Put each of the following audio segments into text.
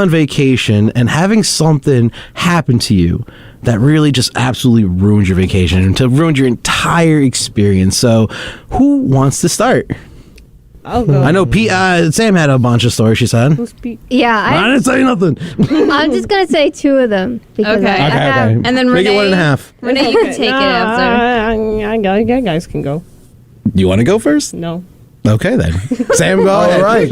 on vacation and having something happen to you that really just absolutely ruins your vacation and to ruin your entire experience. So, who wants to start? I'll go. I know Sam had a bunch of stories, she said. Who's Pete? Yeah, I didn't say nothing. I'm just going to say 2 of them. Because Okay. I have, Okay. And then Make Renee, it 1.5. Renee, you can take it after. You guys can go. You want to go first? No. Okay, then. Sam, go All ahead. right.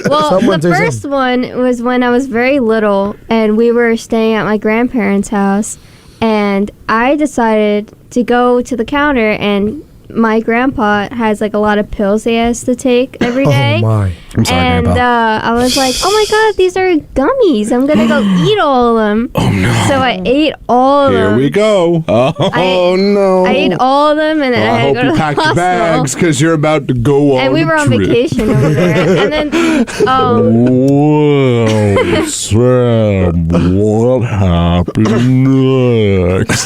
Well, Someone the do first one was when I was very little, and we were staying at my grandparents' house, and I decided to go to the counter, and my grandpa has like a lot of pills he has to take every day. Oh my. I'm sorry, And Grandpa. I was like, oh my god, these are gummies. I'm going to go eat all of them. Oh, no. So I ate all of them. Here we go. Oh, no. I ate all of them, and then Well, I I had hope to go to you the packed your hospital. bags because you're about to go on And we were a on trip. vacation over there. And then, Whoa, Sam, what happened next?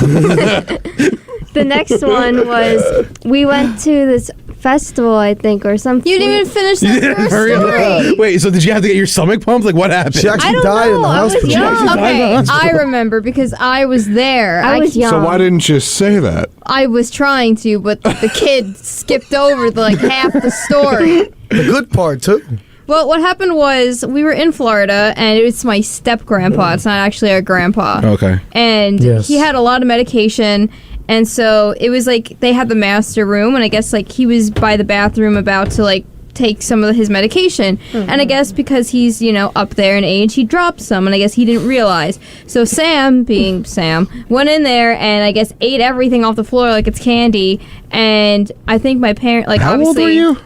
the next one was we went to this festival, I think, or something. You didn't even finish that first Hurry up. story. Wait, so did you have to get your stomach pumped? Like, what happened? She I actually don't died in know. the I was hospital. young. Okay, I remember because I was there. I was young. So why didn't you say that? I was trying to, but the kid skipped over like half the story. The good part, too. Well, what happened was we were in Florida, and it's my step-grandpa. It's not actually our grandpa. Okay. And Yes. he had a lot of medication, and so it was like they had the master room, and I guess like he was by the bathroom about to like take some of his medication. And I guess because he's, you know, up there in age, he dropped some, and I guess he didn't realize. So Sam, being Sam, went in there and I guess ate everything off the floor like it's candy. And I think my parent, like, How old obviously, were you?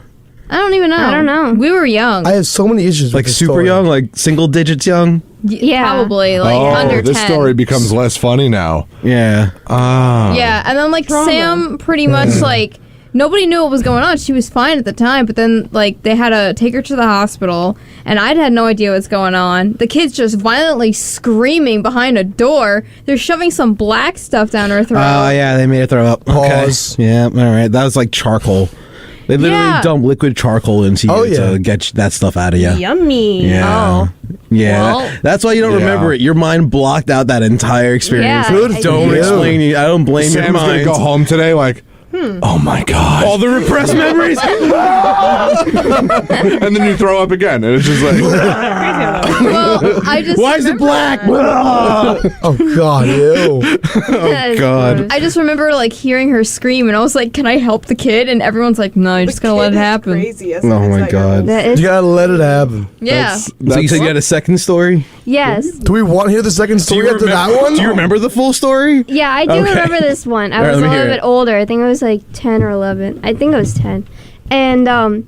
I don't even know. I don't know. We were young. I have so many issues Like with this super story. young, like single digits young? Yeah. Probably, like, under 10. This story becomes less funny now. Yeah. Yeah, and then, like, Sam pretty much, like, nobody knew what was going on. She was fine at the time, but then, like, they had to take her to the hospital, and I had no idea what's going on. The kid's just violently screaming behind a door. They're shoving some black stuff down her throat. Oh, yeah, they made it throw up. Pause. Okay. Yeah, all right. That was like charcoal. They literally Yeah. dump liquid charcoal into you Oh, yeah. to get that stuff out of you. Yummy. Yeah. Yeah. Well- That's why you don't Yeah. remember it. Your mind blocked out that entire experience. Yeah, Good I Don't for you. explain you. I don't blame your Sam's gonna mind. go home today like, oh my god. All the repressed memories. And then you throw up again, and it's just like, Well, I just Why is it black? Oh, God, ew. Oh, God. I just remember, like, hearing her scream, and I was like, can I help the kid? And everyone's like, no, you're just gonna let it happen. Crazy. Oh my God. That is, You gotta let it happen. Yeah. So you said you had a second story? yes. Do we want to hear the second story after that one? Do you remember the full story? Yeah, I do Okay. remember this one. I All right, was let a me little hear bit it. older. I think it was like 10 or 11. I think it was 10. And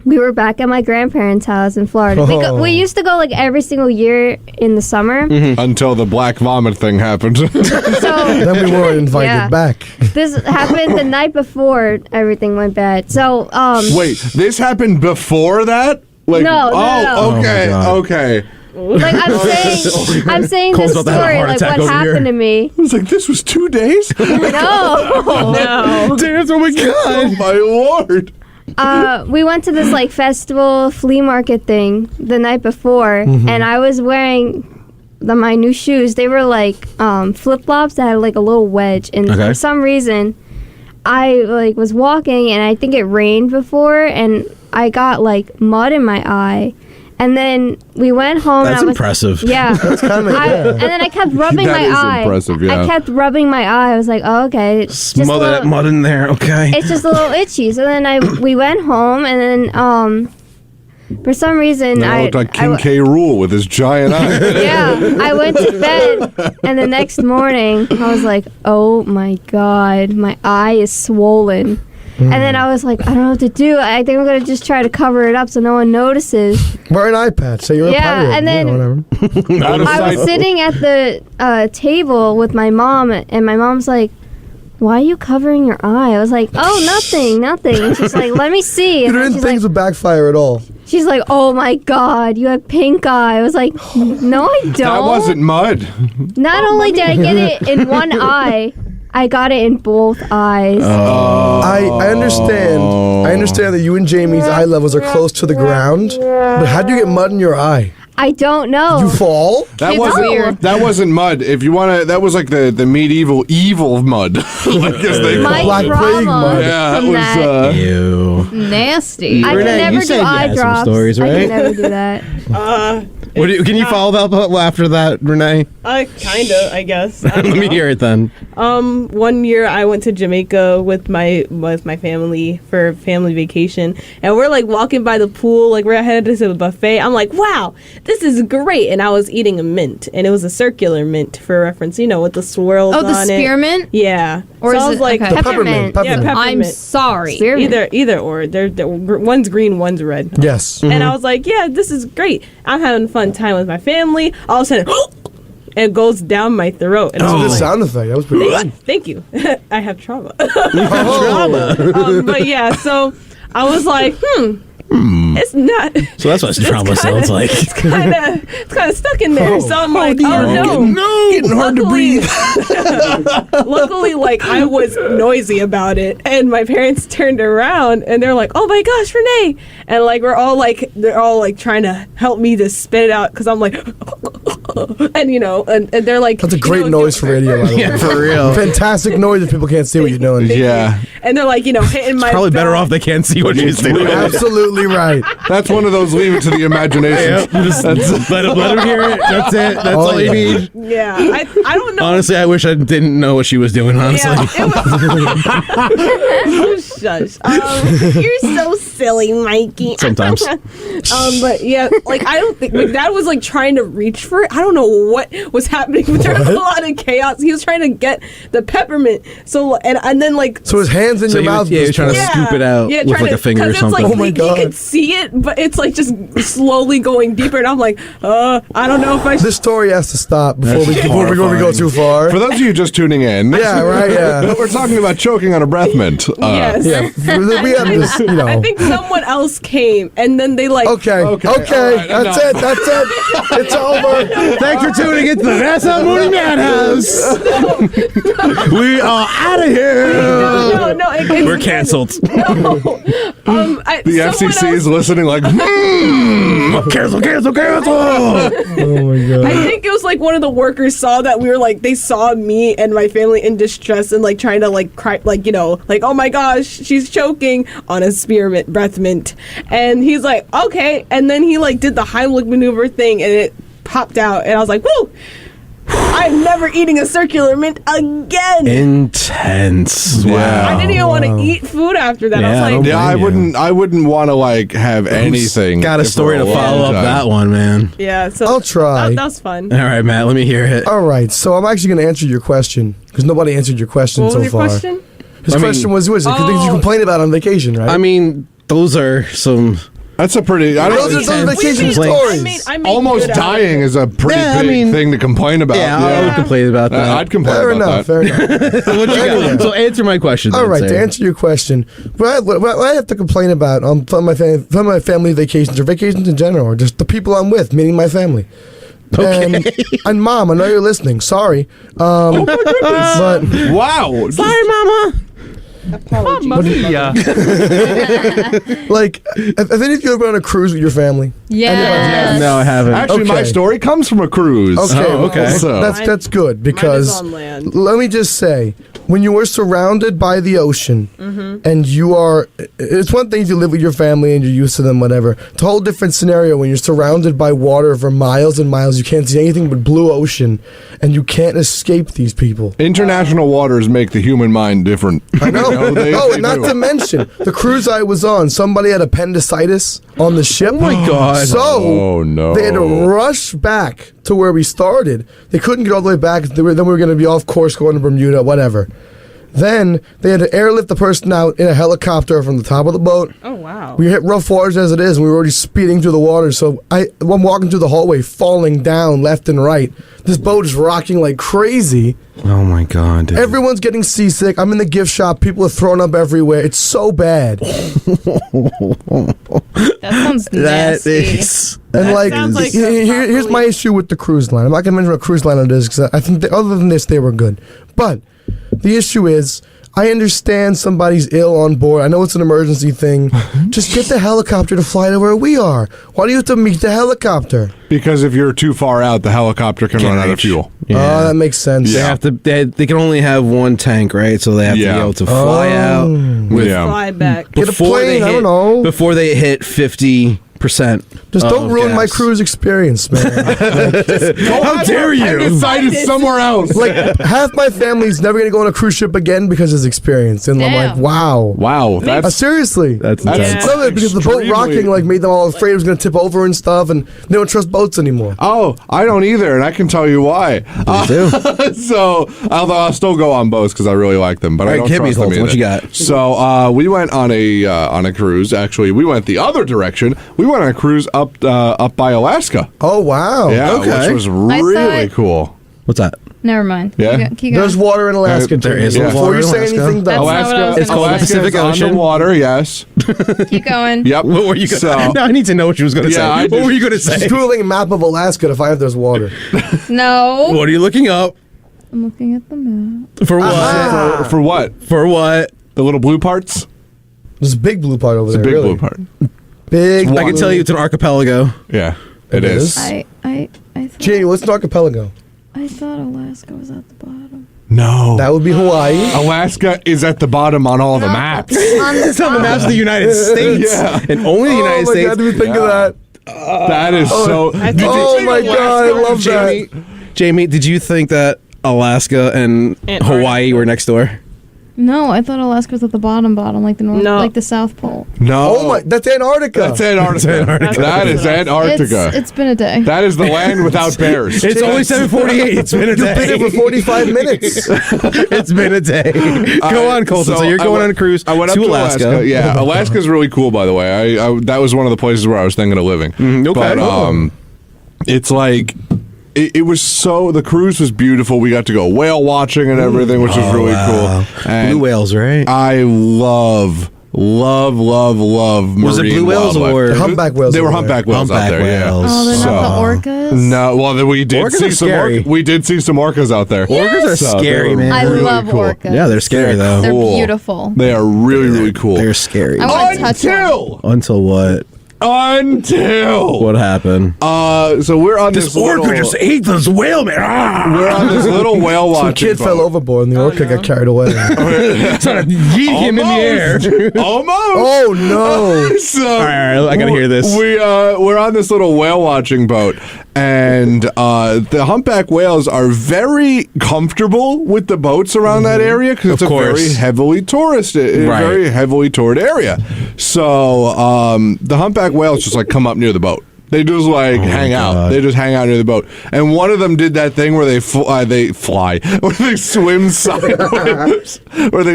we were back at my grandparents' house in Florida. We used to go like every single year in the summer. until the black vomit thing happened. So Then we weren't invited Yeah. back. this happened the night before everything went bad. So Wait, this happened before that? Like, No, no. okay, Oh my God. okay. like I'm saying Cole's this about to have a story heart like attack what over here. happened to me. It's like, this was 2 days? No. No. Damn, oh my Oh God. my lord. We went to this like festival flea market thing the night before, and I was wearing my new shoes. They were like flip flops that had like a little wedge, and Okay. for some reason, I like was walking, and I think it rained before, and I got like mud in my eye. And then we went home. That's and I was, impressive. Yeah. That's kind of, And then I kept rubbing That my is eye. impressive, yeah. I kept rubbing my eye. I was like, oh, okay. It's just a Smother that little- mud in there, okay? it's just a little itchy. So then we went home, and then for some reason That I looked like King K. Rool with his giant eye. yeah, I went to bed, and the next morning I was like, oh my god, my eye is swollen. And then I was like, I don't know what to do. I think I'm gonna just try to cover it up so no one notices. wear an eye patch. Say you're a Yeah, pirate. and then- whatever. Out of I was sight. sitting at the table with my mom, and my mom's like, why are you covering your eye? I was like, oh, nothing. And she's like, let me see. You And then didn't she's think like, this would backfire at all. she's like, oh my god, you have pink eye. I was like, no, I don't. That wasn't mud. Not only did I get it in one eye, I got it in both eyes. I understand. I understand that you and Jamie's eye levels are close to the ground. But how do you get mud in your eye? I don't know. You fall? That It's wasn't weird. That wasn't mud. If you want to, that was like the medieval evil mud. Like as they My Black called it. Plague trauma mud. Yeah, from that that. was. Ew. Nasty. I Renee, can you never said do you eye had some drops. stories, I right? can never do that. Can you follow up after that, Renee? Kinda, I guess. I Let don't me know. hear it then. One year I went to Jamaica with my family for family vacation, and we're like walking by the pool, like we're headed to the buffet. I'm like, wow, this is great, and I was eating a mint, and it was a circular mint for reference, with the swirls Oh, the on it. spearmint? Yeah. Or so is I was it- like, okay. Peppermint. yeah, peppermint. I'm sorry. Spearmint. Either or. They're one's green, one's red. Yes. And I was like, yeah, this is great. I'm having a fun time with my family. All of a sudden, it goes down my throat. And I Good was like, sound effect. That was pretty good. thank you. I have trauma. Oh. But yeah, so I was like, it's not. So that's what trauma sounds like. It's kind of stuck in there. So I'm like, oh no. No, getting hard to breathe. Luckily, like I was noisy about it, and my parents turned around and they're like, "Oh my gosh, Renee!" And like they're all like trying to help me to spit it out because I'm like, and they're like, That's a great noise for radio, by the way. Yeah, for real. Fantastic noise if people can't see what you're doing. Yeah, and they're like, hitting my Probably better back. off they can't see what she's doing. Absolutely right. that's one of those leave it to the imagination. Just let him hear it. That's it. That's all you yeah. need. Yeah, I don't know. Honestly, I wish I didn't know what she was doing, honestly. Yeah, it was. Shush. You're so silly, Mikey. Sometimes. But yeah, like I don't think my dad was like trying to reach for it. I don't know what was happening, but there was a lot of chaos. He was trying to get the peppermint. So and then like So his hands in So your he mouth. was, he was trying to scoop it out with trying like a finger or 'cause it's something. Like, Oh my you God. could see it, but it's like just slowly going deeper, and I'm like, I don't know if I should. This story has to stop before we That's go horrifying. too far. For those of you just tuning in, Yeah, right, yeah. we're talking about choking on a breath mint. Yes. Yeah, we have this, I think someone else came, and then they like. Okay, Okay, okay, all right, that's enough. it, that's it. It's over. Thanks for tuning in to the NASA Morning Madhouse. We are out of here. No, We're canceled. The FCC is listening like, Cancel, cancel, cancel. Oh my god. I think it was like one of the workers saw that we were like they saw me and my family in distress and like trying to like cry like like oh my gosh she's choking on a spearmint breath mint, and he's like okay, and then he like did the Heimlich maneuver thing and it popped out and I was like woo, I'm never eating a circular mint again. Intense. Yeah. Wow. I didn't even want to eat food after that. Yeah, I I don't was like, yeah, I blame you. wouldn't want to like have anything. Got a for story to long follow up time. that one, man. yeah. So I'll try. That was fun. All right, Matt, let me hear it. All right, so I'm actually going to answer your question because nobody answered your question What so was your far. question? His I mean- question was things you complain about on vacation, right? I mean, those are some. That's a pretty. I those are don't. some vacation Complaints. stories. I made Almost good out of dying it. is a pretty Yeah, I big mean- thing to complain about. Yeah, I would complain about that. I'd complain Fair about enough, that. fair enough. What you got? So answer my question. All then, right, to Sarah. answer your question, what I have to complain about on my family vacations or vacations in general, or just the people I'm with, meaning my family. Okay. And Mom, I know you're listening. Sorry. Oh my goodness! But Wow. Sorry, Mama. like, have any of you ever been on a cruise with your family? Yeah. No, I haven't. Actually, my Okay. story comes from a cruise. Okay, Oh, okay. So- that's good Mine because is on land. let me just say, when you are surrounded by the ocean and you are, it's one thing if you live with your family and you're used to them, whatever. It's a whole different scenario when you're surrounded by water for miles and miles. You can't see anything but blue ocean and you can't escape these people. International waters make the human mind different. I know. They and not do. to mention, the cruise I was on, somebody had appendicitis on the ship. Oh my God. So Oh, no. they had to rush back to where we started. They couldn't get all the way back. Then we were going to be off course going to Bermuda, whatever. Then they had to airlift the person out in a helicopter from the top of the boat. Oh wow. We hit rough waters as it is, and we were already speeding through the water. So I'm walking through the hallway, falling down left and right. This boat is rocking like crazy. Oh my God. Dude. Everyone's getting seasick. I'm in the gift shop. People are throwing up everywhere. It's so bad. That sounds That nasty. is. And That like, sounds like here's my issue with the cruise line. I'm not gonna mention what cruise line it is because I think other than this they were good. But the issue is I understand somebody's ill on board. I know it's an emergency thing. Just get the helicopter to fly to where we are. Why do you have to meet the helicopter? Because if you're too far out, the helicopter can run out of fuel. Oh, that makes sense. They have to. They can only have one tank, right? So they have to be able to fly out with Fly back. Get a plane, I don't know. before they hit 50%. Just don't ruin my cruise experience, man. How dare you? I decided somewhere else. Like, half my family's never going to go on a cruise ship again because of his experience. And I'm like, Damn. wow. Wow, that's Seriously. That's Yeah. intense. Some of it because the boat rocking like made them all afraid it was going to tip over and stuff, and they don't trust boats anymore. Oh, I don't either, and I can tell you why. So, although I'll still go on boats because I really like them, but I don't hit me, trust them Colton. either. What you got? So, we went on a cruise. Actually, we went the other direction. We went on a cruise up by Alaska. Oh, wow. Yeah, okay. which was really cool. What's that? Never mind. Yeah? Keep There's going. water in Alaska. There too. is Before water you in say Alaska. anything, That's though. not what I was It's called the gonna say. Pacific Ocean. Underwater, yes. Keep going. Yep. What were you going So, to No, I need to know what you was going to Yeah, I say. What do. were you going to Just say? Googling a map of Alaska to find if there's water. No. What are you looking up? I'm looking at the map. For what? for what? For what? The little blue parts? There's a big blue part over It's a there. big really. blue part. Big. I can tell you it's an archipelago. Yeah, It it is. is. I Jamie, what's an archipelago? thought Alaska was at the bottom. No. That would be Hawaii. Alaska is at the bottom on all the maps. It's on the maps of the United States. Yeah. And only the United Oh my States. God, did we think of that? That is so. Oh my God, I love Jamie, that. Jamie, did you think that Alaska and Antarctica. Hawaii were next door? No, I thought Alaska was at the bottom, like the north, No. like the South Pole. No. Oh my, that's Antarctica. That's Antarctica. That is Antarctica. It's been a day. That is the land without bears. It's only 7:48. It's been a You've been day. here for 45 minutes. It's been a day. Go on, Colton. So you're I going went- on a cruise I went up to Alaska. Yeah, Alaska's really cool, by the way. I that was one of the places where I was thinking of living. okay. But it's like. It was the cruise was beautiful. We got to go whale watching and everything, which was really cool. And Blue whales, right? I love marine Was it blue whales wildlife. or Humpback whales. They were over humpback whales out Humpback there. whales. Oh, they're not the orcas? No, well, then we did Orcas see are some scary. we did see some orcas out there. Orcas are So scary, they were man. I really love cool. orcas. Yeah, they're scary though. They're Cool. beautiful. They are really cool. They're scary. I want to touch one. Until Until what? What happened? So we're on this little, ate this whale, man. we're on this little whale Some watching kid fell boat. overboard and the orca got carried away. Yeet him in the air. Almost. Oh no! So All right, I gotta hear this. We're on this little whale watching boat, and the humpback whales are very comfortable with the boats around that area because it's Of a very course. heavily touristed, Right. very heavily toured area. So the humpback whales just like come up near the boat. They just like hang out. God. They just hang out near the boat. And one of them did that thing where they fly, where they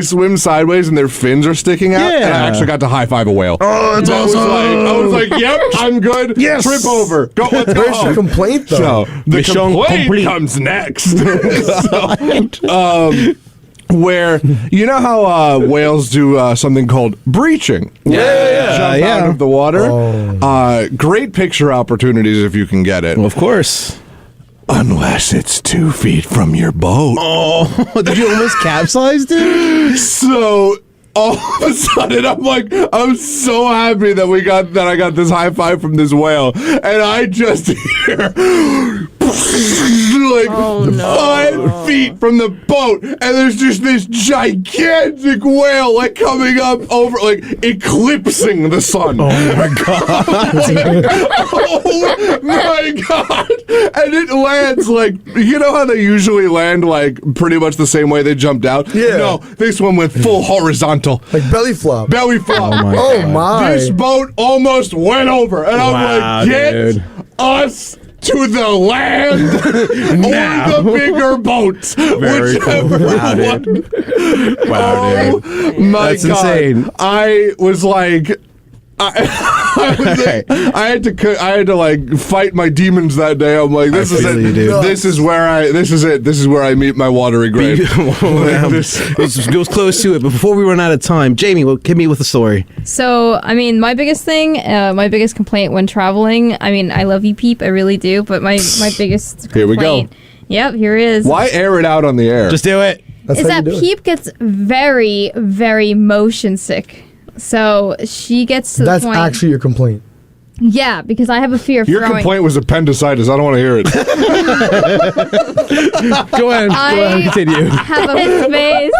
swim sideways, and their fins are sticking out. And I Yeah. actually got to high five a whale. Oh, that's awesome. I was like, yep, I'm good. Yes. Trip over. Go, let's go Where's your home. complaint though? So the Mission complaint complete. comes next. Where you know how whales do something called breaching? Jump out of the water. Great picture opportunities if you can get it. Well, of course. Unless it's 2 feet from your boat. Oh, did you almost capsize, dude? So all of a sudden, I'm so happy that I got this high five from this whale, and I just hear like 5 feet from the boat, and there's just this gigantic whale like coming up over, like eclipsing the sun. Oh my god! Oh my god! And it lands like, you know how they usually land like pretty much the same way they jumped out? Yeah. No, this one went full horizontal. Like belly flop. Belly flop. Oh my! This boat almost went over. And I'm Wow, like, get dude. us to the land Now. or the bigger boats. Very Whichever cool. Wow, one. dude. Wow, dude. My That's God. insane. I was like, I had to like fight my demons that day. I'm like, this is feel it. you, dude. This is it. This is where I meet my watery grave. It goes close to it, but before we run out of time, Jamie, hit me with a story. So, I mean, my biggest thing, my biggest complaint when traveling, I mean, I love you, Peep, I really do, but my biggest complaint. Here we go. Yep, here it is. Why air it out on the air? Just do it. That's is how you that do it. Peep gets very, very motion sick. So she gets to That's the point. actually your complaint. Yeah, because I have a fear of Your throwing. complaint was appendicitis. I don't want to hear it. Go ahead. I Continue. have a His face.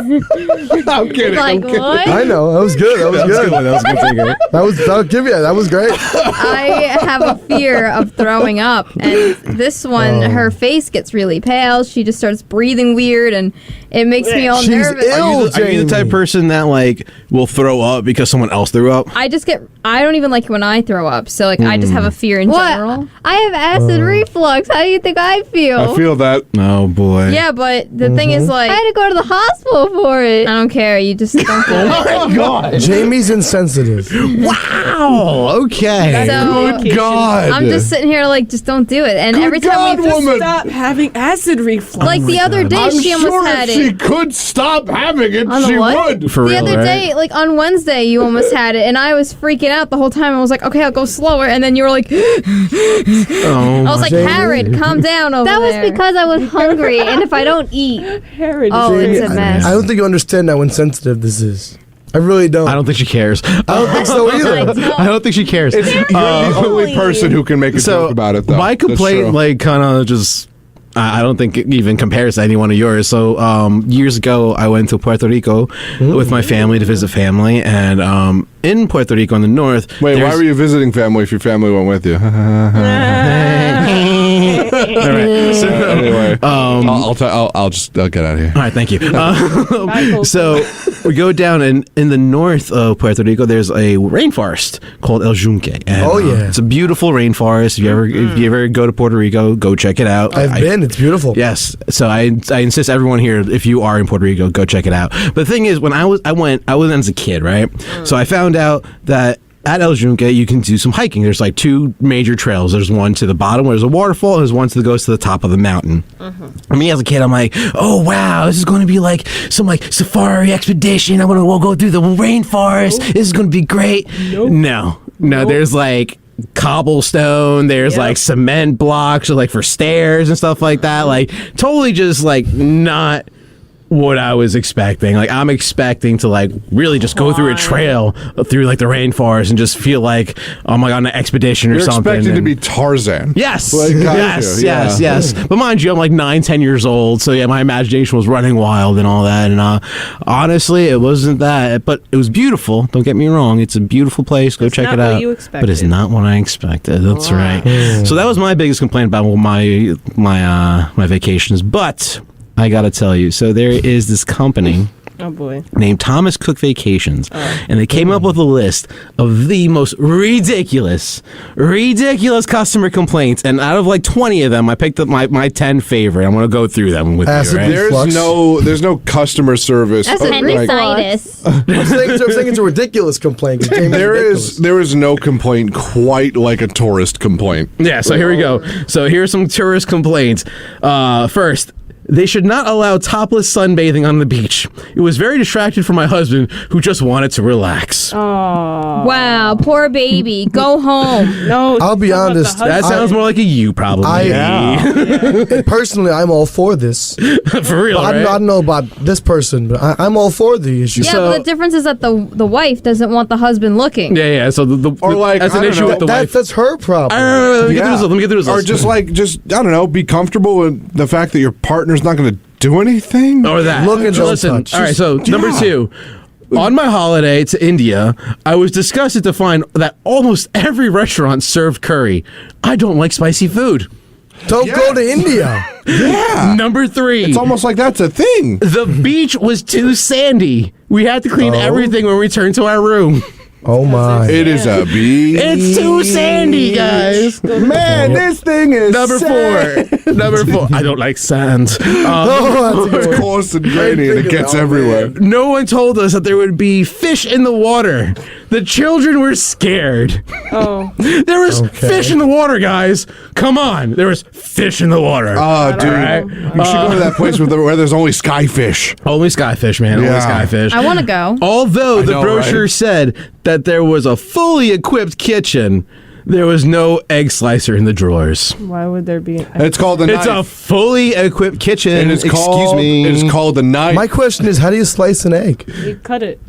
I'm kidding. Like, I'm kidding. what? I know. That was good. That was good. That was a good figure. That'll give you. That was great. I have a fear of throwing up, and this one, her face gets really pale. She just starts breathing weird, and it makes me all She's nervous. ill. Are you the type Jamie. of person that like will throw up because someone else threw up? I don't even like it when I throw up, so like I just have a fear in What? general. I have acid reflux. How do you think I feel? I feel that. Oh boy. Yeah, but the thing is, like, I had to go to the hospital for it. I don't care. You just don't do it. Oh my god. Jamie's insensitive. Wow. Okay. So Good God. I'm just sitting here like, just don't do it. And Good every time God, we woman. Stop having acid reflux. like the other day, I'm she almost sure had if she it. could stop having it, On the she what? would. For The real, other right? day, like on Wednesday, you almost had it, and I was freaking out the whole time. I was like, okay, I'll go slower, and then you were like, Oh, I was like, Jamie. Harrod, calm down over That was there. because I was hungry, and if I don't eat, Herod. oh, it's a Jamie, mess. I don't think you understand how insensitive this is. I really don't. I don't think she cares. I don't think so either. I don't think she cares. You're the only person who can make a joke about it, though. My That's complaint, true. like, kind of just. I don't think it even compares to any one of yours. So years ago, I went to Puerto Rico with my family to visit family, and in Puerto Rico in the north. Wait, why there's- were you visiting family if your family went with you? All right. So, Anyway, I'll get out of here. all right, thank you. So we go down, and in the north of Puerto Rico, there's a rainforest called El Yunque. And, Oh, yeah. it's a beautiful rainforest. If you ever go to Puerto Rico, go check it out. I've been. It's beautiful. Yes. So I insist everyone here, if you are in Puerto Rico, go check it out. But the thing is, when I went as a kid, right? So I found out that at El Yunque, you can do some hiking. There's like two major trails. There's one to the bottom where there's a waterfall, and there's one that goes to the top of the mountain. And me as a kid, I'm like, oh wow, this is going to be like some like safari expedition. We'll go through the rainforest. This is going to be great. No, there's like cobblestone, there's like cement blocks or like for stairs and stuff like that, like totally just like not what I was expecting. Like I'm expecting to like really just go through a trail through like the rainforest and just feel like, oh my god, on an expedition or You're something. expecting to And- be Tarzan. Yes, Like, got yes, you, yeah. yes. But mind you, I'm like 9-10 years old, so yeah, my imagination was running wild and all that. And honestly, it wasn't that, but it was beautiful. Don't get me wrong; it's a beautiful place. Go It's check not it what out. you But it's expected. not what I expected. That's right. So that was my biggest complaint about my vacations. But I gotta tell you, so there is this company Oh boy. named Thomas Cook Vacations, and they came up with a list of the most ridiculous customer complaints, and out of like 20 of them, I picked up my 10 favorite. I'm gonna go through them with Acid you. Right? reflux. There's no customer service. That's like- appendicitis. I'm saying it's a ridiculous complaint. 'cause Jamie's ridiculous. there is no complaint quite like a tourist complaint. Yeah, so here we go. So here's some tourist complaints. First, they should not allow topless sunbathing on the beach. It was very distracting for my husband, who just wanted to relax. Wow, poor baby. Go home. No. I'll be talk about the honest, husband. That sounds more like a you problem. Personally, I'm all for this. For real, But I right? don't know about this person, but I'm all for the issue. Yeah, So- but the difference is that the wife doesn't want the husband looking. Yeah. So Or like, that's an I don't issue know, with the wife. That's her problem. Let me get through this. Or just I don't know, be comfortable with the fact that your partner's not going to do anything. Or that. Look and don't Listen. touch. All right. So number 2. On my holiday to India, I was disgusted to find that almost every restaurant served curry. I don't like spicy food. Don't go to India. Yeah. Number 3. It's almost like that's a thing. The beach was too sandy. We had to clean everything when we returned to our room. Oh my. It is a beach. It's too sandy, guys. Man, this thing is Number 4. Number 4. I don't like sand. Oh, that's a good It's one. coarse and grainy and it gets Oh, everywhere. No one told us that there would be fish in the water. The children were scared. Oh. There was fish in the water, guys. Come on. There was fish in the water. Oh, dude. right. You should go to that place where there's only skyfish. Only skyfish, man. Only Yeah. skyfish. I want to go. Although the know, brochure right? said that there was a fully equipped kitchen, there was no egg slicer in the drawers. Why would there be? It's called a It's a knife. fully equipped kitchen. And it's Excuse me. It's called a knife. My question is, how do you slice an egg? You cut it.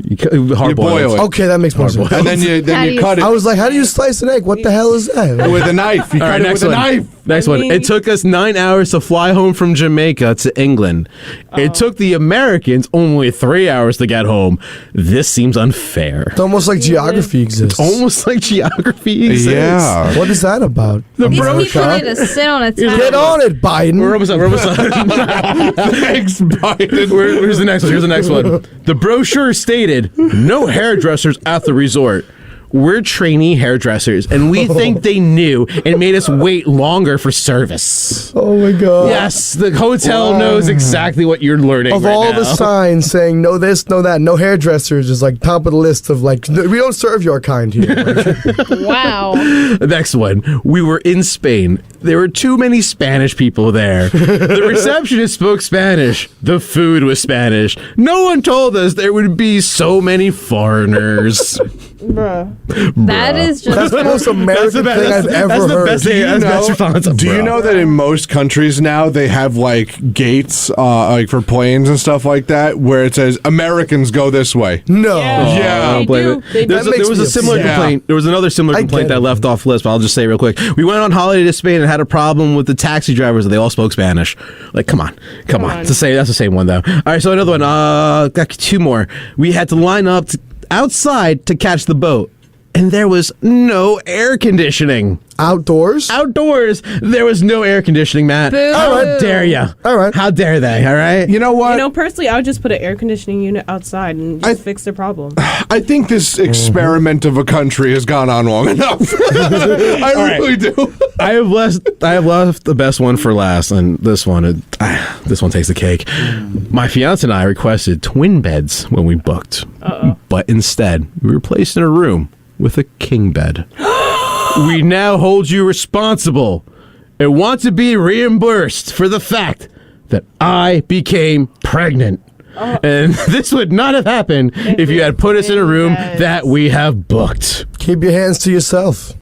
Hard You boil it. Okay, that makes more sense. and then you cut it I was like, how do you slice an egg? What the hell is that? with a knife. You All right, cut it next with one. a knife. Next I one. mean- It took us 9 hours to fly home from Jamaica to England. It took the Americans only 3 hours to get home. This seems unfair. It's almost like geography exists. Almost like geography exists. Yeah. What is that about? The These brochure. people need to sit on a Get towel. on it, Biden. We're almost done. Thanks, Biden. Here's the next one. Here's the next one. The brochure stated, no hairdressers at the resort. We're trainee hairdressers, and we think they knew and made us wait longer for service. Oh my god. Yes, the hotel knows exactly what you're learning Of right all now. the signs saying no this, no that, no hairdressers is like top of the list of like, we don't serve your kind here. Like, Wow. The next one. We were in Spain. There were too many Spanish people there. The receptionist spoke Spanish. The food was Spanish. No one told us there would be so many foreigners. Bruh. That is just. that's the most American thing I've ever that's the heard. best thing. That's the best response. Do you know that in most countries now they have like gates, like for planes and stuff like that, where it says Americans go this way? No. Yeah. They Don't blame do. it. They do. There makes was me a similar upset. complaint. There was another similar I complaint get that it. left off list, but I'll just say it real quick. We went on holiday to Spain and had a problem with the taxi drivers, and they all spoke Spanish. Like, come on. on. It's the same. That's the same one though. All right, so another one. Got two more. We had to line up outside to catch the boat, and there was no air conditioning. Outdoors? Outdoors, there was no air conditioning, Matt. Boo. How dare you? All right. How dare they? All right. You know what? You know, personally, I would just put an air conditioning unit outside and just fix the problem. I think this experiment of a country has gone on long enough. I really do. I have left the best one for last, and this one takes the cake. My fiance and I requested twin beds when we booked, but instead we were placed in a room with a king bed. We now hold you responsible and want to be reimbursed for the fact that I became pregnant. And this would not have happened if you had put us in a room that we have booked. Keep your hands to yourself.